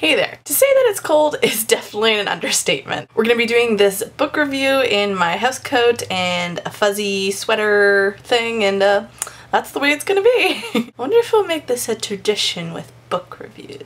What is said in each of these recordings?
Hey there. To say that it's cold is definitely an understatement. We're gonna be doing this book review in my house coat and a fuzzy sweater thing, and that's the way it's gonna be. I wonder if we'll make this a tradition with book reviews.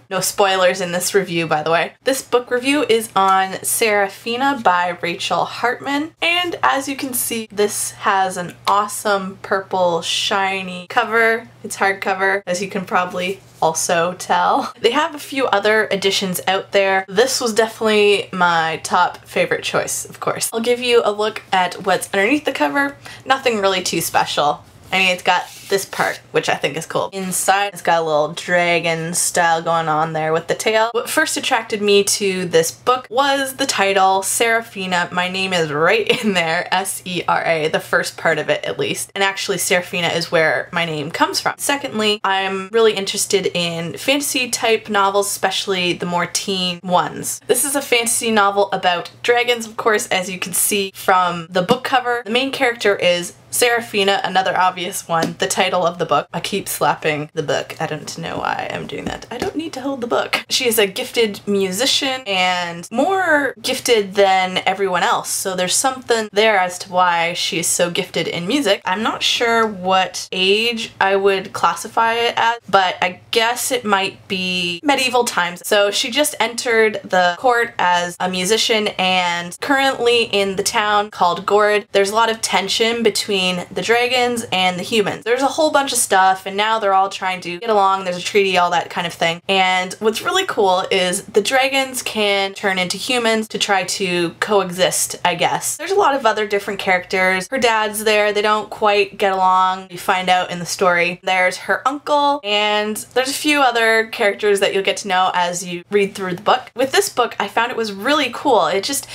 No spoilers in this review, by the way. This book review is on Seraphina by Rachel Hartman, and as you can see, this has an awesome purple shiny cover. It's hardcover, as you can probably also tell. They have a few other editions out there. This was definitely my top favorite choice, of course. I'll give you a look at what's underneath the cover. Nothing really too special. I mean, it's got this part, which I think is cool. Inside, it's got a little dragon style going on there with the tail. What first attracted me to this book was the title, Seraphina. My name is right in there, S-E-R-A, the first part of it at least. And actually, Seraphina is where my name comes from. Secondly, I'm really interested in fantasy type novels, especially the more teen ones. This is a fantasy novel about dragons, of course, as you can see from the book cover. The main character is Seraphina, another obvious one, the title of the book. I keep slapping the book. I don't know why I'm doing that. I don't need to hold the book. She is a gifted musician and more gifted than everyone else. So there's something there as to why she's so gifted in music. I'm not sure what age I would classify it as, but I guess it might be medieval times. So she just entered the court as a musician and currently in the town called Gord, there's a lot of tension between the dragons and the humans. There's a whole bunch of stuff and now they're all trying to get along, there's a treaty, all that kind of thing. And what's really cool is the dragons can turn into humans to try to coexist, I guess. There's a lot of other different characters. Her dad's there, they don't quite get along, you find out in the story. There's her uncle and there's a few other characters that you'll get to know as you read through the book. With this book, I found it was really cool. It just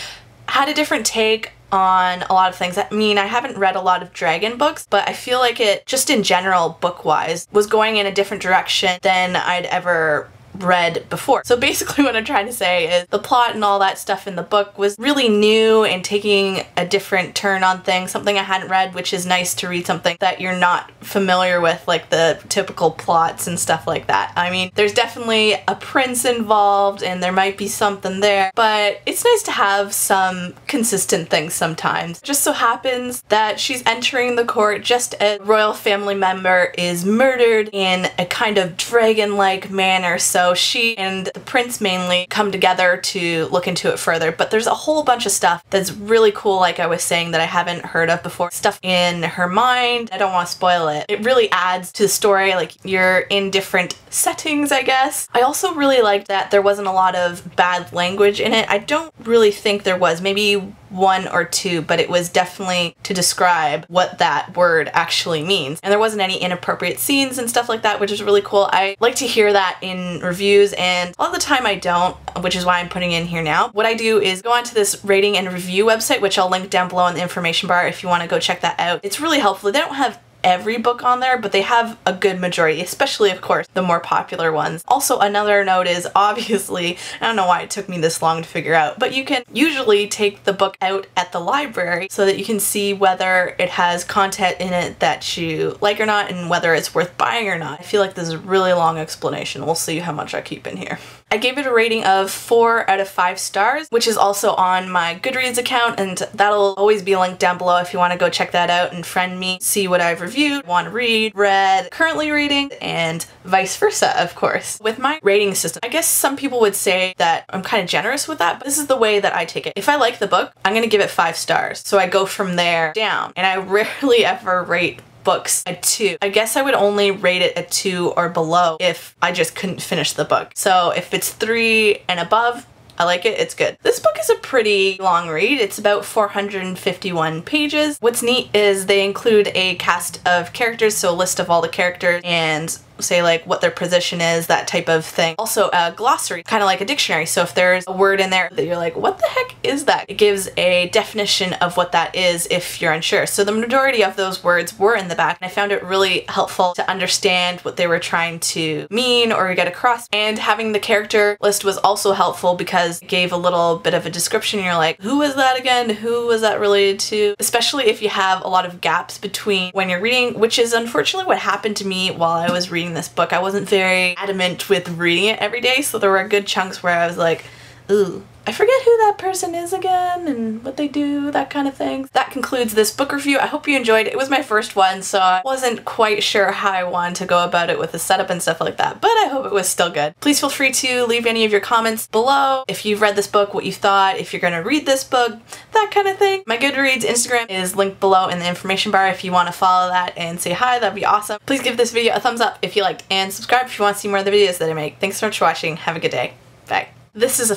had a different take on a lot of things. I mean, I haven't read a lot of dragon books, but I feel like it, just in general, book-wise, was going in a different direction than I'd ever read before. So basically what I'm trying to say is the plot and all that stuff in the book was really new and taking a different turn on things, something I hadn't read, which is nice to read something that you're not familiar with, like the typical plots and stuff like that. I mean, there's definitely a prince involved and there might be something there, but it's nice to have some consistent things sometimes. It just so happens that she's entering the court just as a royal family member is murdered in a kind of dragon-like manner, so she and the prince mainly come together to look into it further, but there's a whole bunch of stuff that's really cool, like I was saying, that I haven't heard of before. Stuff in her mind, I don't want to spoil it. It really adds to the story, like you're in different settings, I guess. I also really liked that there wasn't a lot of bad language in it. I don't really think there was, maybe one or two, but it was definitely to describe what that word actually means. And there wasn't any inappropriate scenes and stuff like that, which is really cool. I like to hear that in reviews, and a lot of the time I don't, which is why I'm putting it in here now. What I do is go onto this rating and review website, which I'll link down below in the information bar if you want to go check that out. It's really helpful. They don't have every book on there, but they have a good majority, especially of course the more popular ones. Also, another note is obviously, I don't know why it took me this long to figure out, but you can usually take the book out at the library so that you can see whether it has content in it that you like or not and whether it's worth buying or not. I feel like this is a really long explanation. We'll see how much I keep in here. I gave it a rating of 4 out of 5 stars, which is also on my Goodreads account, and that'll always be linked down below if you want to go check that out and friend me, see what I've reviewed, want to read, read, currently reading, and vice versa, of course. With my rating system, I guess some people would say that I'm kind of generous with that, but this is the way that I take it. If I like the book, I'm gonna give it 5 stars. So I go from there down, and I rarely ever rate books a 2. I guess I would only rate it a 2 or below if I just couldn't finish the book. So if it's 3 and above, I like it, it's good. This book is a pretty long read. It's about 451 pages. What's neat is they include a cast of characters, so a list of all the characters and say like what their position is, that type of thing. Also a glossary, kind of like a dictionary, so if there's a word in there that you're like, what the heck is that? It gives a definition of what that is if you're unsure. So the majority of those words were in the back, and I found it really helpful to understand what they were trying to mean or get across. And having the character list was also helpful because it gave a little bit of a description. You're like, who was that again? Who was that related to? Especially if you have a lot of gaps between when you're reading, which is unfortunately what happened to me while I was reading reading this book. I wasn't very adamant with reading it every day, so there were good chunks where I was like, ooh, I forget who that person is again and what they do, that kind of thing. That concludes this book review. I hope you enjoyed it. It was my first one, so I wasn't quite sure how I wanted to go about it with the setup and stuff like that, but I hope it was still good. Please feel free to leave any of your comments below. If you've read this book, what you thought, if you're gonna read this book, that kind of thing. My Goodreads Instagram is linked below in the information bar if you want to follow that and say hi, that'd be awesome. Please give this video a thumbs up if you liked and subscribe if you want to see more of the videos that I make. Thanks so much for watching. Have a good day. Bye. This is a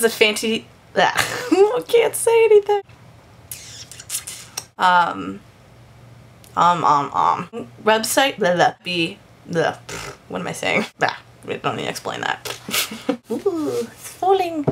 fancy. I can't say anything. Website. What am I saying? We don't need to explain that. Ooh, it's falling.